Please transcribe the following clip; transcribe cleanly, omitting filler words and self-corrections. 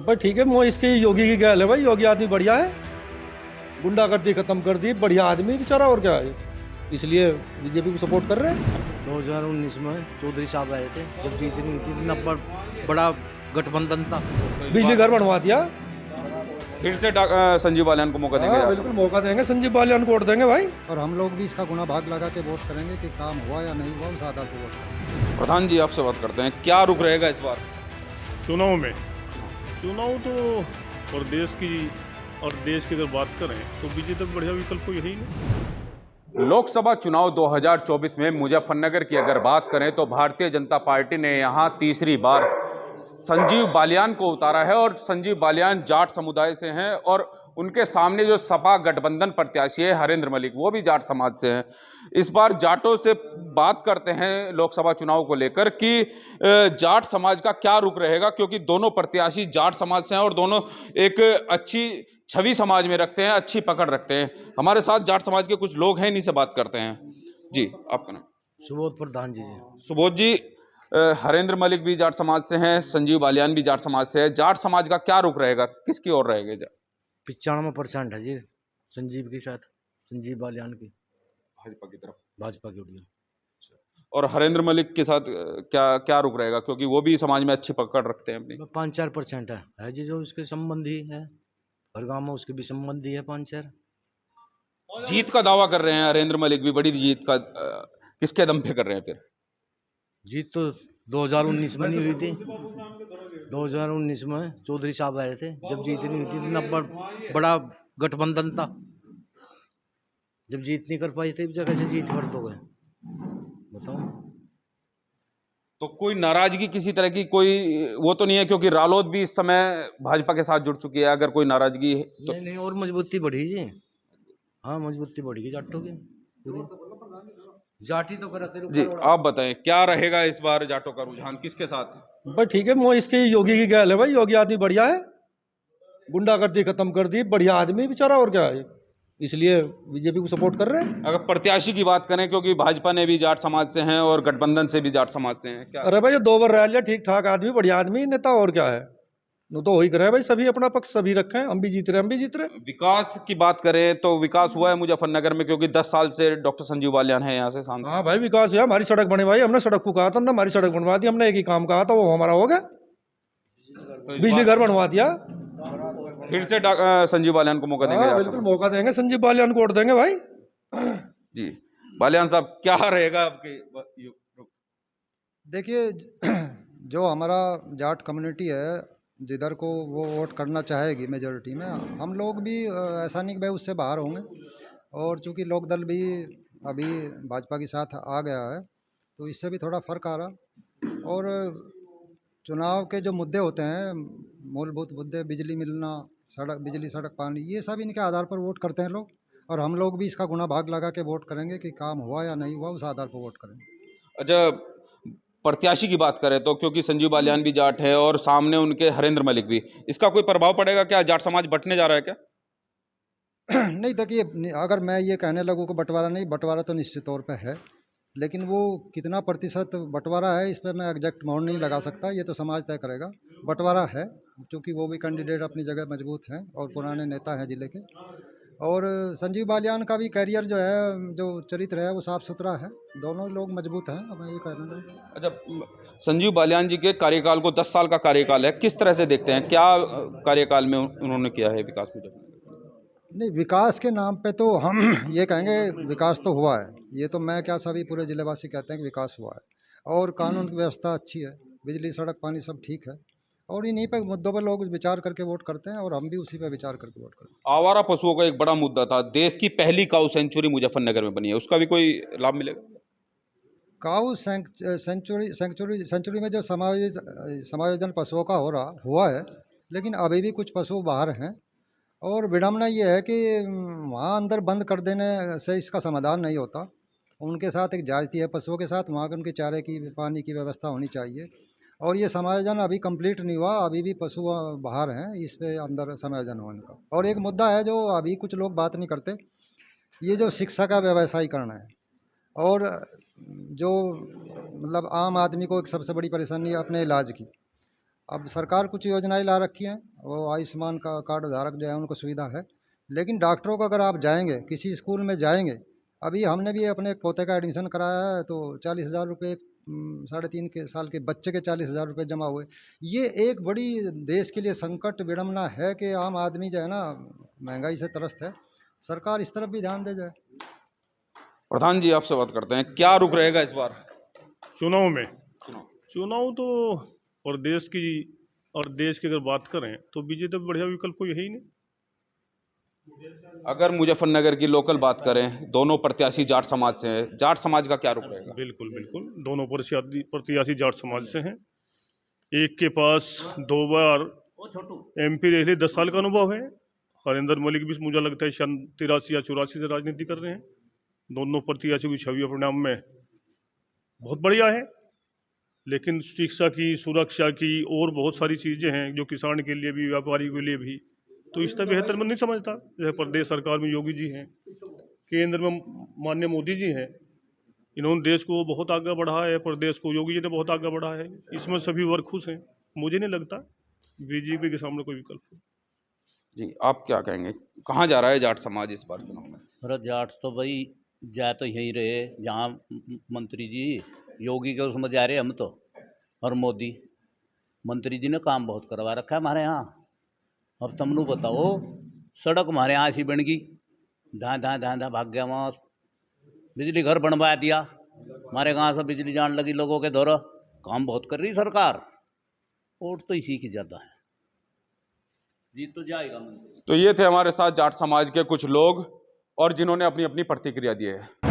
भाई ठीक है, वो इसकी योगी की गैल है भाई। योगी आदमी बढ़िया है, गुंडागर्दी खत्म कर दी, बढ़िया आदमी बेचारा, और क्या है। इसलिए बीजेपी को सपोर्ट कर रहे हैं। 2019 में चौधरी साहब आए थे, जब जीत नहीं थी, इतना बड़ा गठबंधन था। बिजली घर बनवा दिया। फिर से संजीव बालियान को मौका देंगे? हाँ बिल्कुल मौका देंगे, संजीव बालियान को वोट देंगे भाई। और हम लोग भी इसका गुना भाग लगा के वोट करेंगे कि काम हुआ या नहीं हुआ, उस आधार पर वोट करेंगे। प्रधान जी आपसे बात करते हैं, क्या रुख रहेगा इस बार चुनाव में? चुनाव तो और देश की अगर बात करें तो बीजेपी तक बढ़िया विकल्प कोई है ही नहीं। लोकसभा चुनाव 2024 में मुजफ्फरनगर की अगर बात करें तो भारतीय जनता पार्टी ने यहां तीसरी बार संजीव बालियान को उतारा है। और संजीव बालियान जाट समुदाय से हैं और उनके सामने जो सपा गठबंधन प्रत्याशी है हरेंद्र मलिक, वो भी जाट समाज से हैं। इस बार जाटों से बात करते हैं लोकसभा चुनाव को लेकर कि जाट समाज का क्या रुख रहेगा, क्योंकि दोनों प्रत्याशी जाट समाज से हैं और दोनों एक अच्छी छवि समाज में रखते हैं, अच्छी पकड़ रखते हैं। हमारे साथ जाट समाज के कुछ लोग हैं, इन्हीं से बात करते हैं। जी आपका नाम? सुबोध प्रधान जी। सुबोध जी, हरेंद्र मलिक भी जाट समाज से हैं, संजीव बालियान भी जाट समाज से है। जाट समाज का क्या रुख रहेगा, किसकी ओर रहेगा? 95% है जी संजीव के साथ, संजीव बालियान की, भाजपा की तरफ, भाजपा की ओर। और हरेंद्र मलिक के साथ क्या क्या रुख रहेगा, क्योंकि वो भी समाज में अच्छी पकड़ रखते हैं अपनी? 5-4% है जी, जो उसके संबंधी है, हर गाँव में उसके भी संबंधी है 5-4। जीत का दावा कर रहे हैं हरेंद्र मलिक भी, बड़ी जीत का किसके दम पे कर रहे हैं फिर? जीत तो 2019 में नहीं हुई थी। 2019 में चौधरी साहब आए थे, जब जीत नहीं हुई थी, इतना बड़ा गठबंधन था। जब जीत नहीं कर पाई थी, जगह से जीत कर तो गए, बताओ। तो कोई नाराजगी किसी तरह की कोई वो तो नहीं है, क्योंकि रालोद भी इस समय भाजपा के साथ जुड़ चुकी है। अगर कोई नाराजगी है तो नहीं, और मजबूती बढ़ी जी। हाँ, मजबूती बढ़ी जाटों की। जाटी तो कराते जी आप बताएं, क्या रहेगा इस बार जाटों का रुझान किसके साथ? भाई ठीक है, वो इसकी योगी की गैल है भाई। योगी आदमी बढ़िया है, गुंडागर्दी खत्म कर दी, बढ़िया आदमी बेचारा, और क्या है। इसलिए बीजेपी को सपोर्ट कर रहे हैं। अगर प्रत्याशी की बात करें, क्योंकि भाजपा ने भी जाट समाज से हैं और गठबंधन से भी जाट समाज से हैं, क्या? अरे भाई ये 2 बार रह लिया, ठीक ठाक आदमी, बढ़िया आदमी, नेता, और क्या है। वो तो वही करे भाई, सभी अपना पक्ष सभी रखे हैं। हम भी जीत रहे हैं, हम भी जीत रहे हैं। विकास की बात करें तो विकास हुआ है मुजफ्फरनगर में, क्योंकि 10 साल से डॉक्टर संजीव बालियान है यहाँ से सांसद। हाँ भाई विकास हुआ, हमारी सड़क बने भाई। हमने सड़क को कहा था, हमने हमारी सड़क बनवा दी। हमने एक ही काम कहा था, वो हमारा हो गया, तो इस बिजली बार घर बनवा दिया। फिर से संजीव बालियान को मौका देंगे? हाँ जाट बिल्कुल समाज? मौका देंगे, संजीव बालियान को वोट देंगे भाई। जी बालियान साहब, क्या रहेगा आपके? देखिए, जो हमारा जाट कम्युनिटी है, जिधर को वो वोट करना चाहेगी मेजोरिटी में, हम लोग भी ऐसा नहीं कि भाई उससे बाहर होंगे। और चूंकि लोकदल भी अभी भाजपा के साथ आ गया है, तो इससे भी थोड़ा फर्क आ रहा। और चुनाव के जो मुद्दे होते हैं, मूलभूत मुद्दे, बिजली मिलना, बिजली, सड़क, पानी, ये सब इनके आधार पर वोट करते हैं लोग। और हम लोग भी इसका गुना भाग लगा के वोट करेंगे कि काम हुआ या नहीं हुआ, उस आधार पर वोट करेंगे। अच्छा, प्रत्याशी की बात करें तो, क्योंकि संजीव बालियान भी जाट है और सामने उनके हरेंद्र मलिक भी, इसका कोई प्रभाव पड़ेगा क्या? जाट समाज बंटने जा रहा है क्या? नहीं, देखिए, अगर मैं ये कहने लगूँ कि बंटवारा नहीं, बंटवारा तो निश्चित तौर पे है, लेकिन वो कितना प्रतिशत बंटवारा है, इस पे मैं एग्जैक्ट मोहर नहीं लगा सकता। ये तो समाज तय करेगा। बंटवारा है, क्योंकि वो भी कैंडिडेट अपनी जगह मजबूत हैं और पुराने नेता हैं जिले के। और संजीव बालियान का भी कैरियर जो है, जो चरित्र है, वो साफ सुथरा है। दोनों लोग मजबूत हैं, अब मैं ये कहना चाहूँगा। अच्छा, संजीव बालियान जी के कार्यकाल को, 10 साल का कार्यकाल है, किस तरह से देखते हैं? क्या कार्यकाल में उन्होंने किया है विकास में? नहीं, विकास के नाम पे तो हम ये कहेंगे विकास तो हुआ है। ये तो मैं क्या, सभी पूरे जिलेवासी कहते हैं कि विकास हुआ है। और कानून की व्यवस्था अच्छी है, बिजली, सड़क, पानी सब ठीक है। और इन्हीं पे मुद्दों पर लोग विचार करके वोट करते हैं, और हम भी उसी पे विचार करके वोट करते हैं। आवारा पशुओं का एक बड़ा मुद्दा था। देश की पहली काऊ सेंचुरी मुजफ्फरनगर में बनी है, उसका भी कोई लाभ मिलेगा? काऊ सेंचुरी में जो समायोजन पशुओं का हुआ है, लेकिन अभी भी कुछ पशु बाहर हैं। और विडम्बना ये है कि वहाँ अंदर बंद कर देने से इसका समाधान नहीं होता। उनके साथ एक जायज़ी है, पशुओं के साथ वहाँ के उनके चारे की, पानी की व्यवस्था होनी चाहिए। और ये समायोजन अभी कंप्लीट नहीं हुआ, अभी भी पशु बाहर हैं, इस पे अंदर समायोजन होने का। और एक मुद्दा है जो अभी कुछ लोग बात नहीं करते, ये जो शिक्षा का व्यवसायीकरण है। और जो मतलब आम आदमी को एक सबसे बड़ी परेशानी है अपने इलाज की। अब सरकार कुछ योजनाएं ला रखी हैं, वो आयुष्मान का कार्ड धारक जो है उनको सुविधा है, लेकिन डॉक्टरों को अगर आप जाएंगे, किसी स्कूल में जाएंगे, अभी हमने भी अपने पोते का एडमिशन कराया है तो 40,000 रुपये 3.5 साल के बच्चे के 40,000 रुपये जमा हुए। ये एक बड़ी देश के लिए संकट विडम्बना है कि आम आदमी जो है ना महंगाई से त्रस्त है। सरकार इस तरफ भी ध्यान दे जाए। प्रधान जी आपसे बात करते हैं, क्या रुख रहेगा इस बार चुनाव में? चुनाव? चुनाव तो प्रदेश की और देश की अगर बात करें तो बीजेपी तो बढ़िया विकल्प कोई है ही नहीं। अगर मुजफ्फरनगर की लोकल बात करें, दोनों प्रत्याशी जाट समाज से हैं, जाट समाज का क्या रुख रहेगा? बिल्कुल बिल्कुल, दोनों प्रत्याशी जाट समाज से हैं। एक के पास 2 बार MP रहे, 10 साल का अनुभव है। हरिंदर मलिक भी मुझे लगता है 83 या 84 से राजनीति कर रहे हैं। दोनों प्रत्याशियों की छवि परिणाम में बहुत बढ़िया है, लेकिन शिक्षा की, सुरक्षा की और बहुत सारी चीज़ें हैं जो किसान के लिए भी, व्यापारी के लिए भी, तो इससे बेहतर मैं नहीं समझता। जैसे प्रदेश सरकार में योगी जी हैं, केंद्र में माननीय मोदी जी हैं, इन्होंने देश को बहुत आगे बढ़ाया है, प्रदेश को योगी जी ने बहुत आगे बढ़ाया है, इसमें सभी वर्ग खुश हैं। मुझे नहीं लगता बीजेपी के सामने कोई विकल्प है। जी आप क्या कहेंगे, कहाँ जा रहा है जाट समाज इस बार चुनाव में? अरे जाट तो भाई जा तो यहीं रहे जहाँ मंत्री जी योगी के उसमें जा रहे हम तो, और मोदी मंत्री जी ने काम बहुत करवा रखा है हमारे यहाँ। अब तुमने बताओ, सड़क हमारे यहाँ ऐसी बन गई, धा भाग गया वहाँ। बिजली घर बनवा दिया, हमारे गाँव से बिजली जान लगी लोगों के दौरा। काम बहुत कर रही सरकार, वोट तो इसी की ज़्यादा है, जीत तो जाएगा। तो ये थे हमारे साथ जाट समाज के कुछ लोग और जिन्होंने अपनी अपनी प्रतिक्रिया दी है।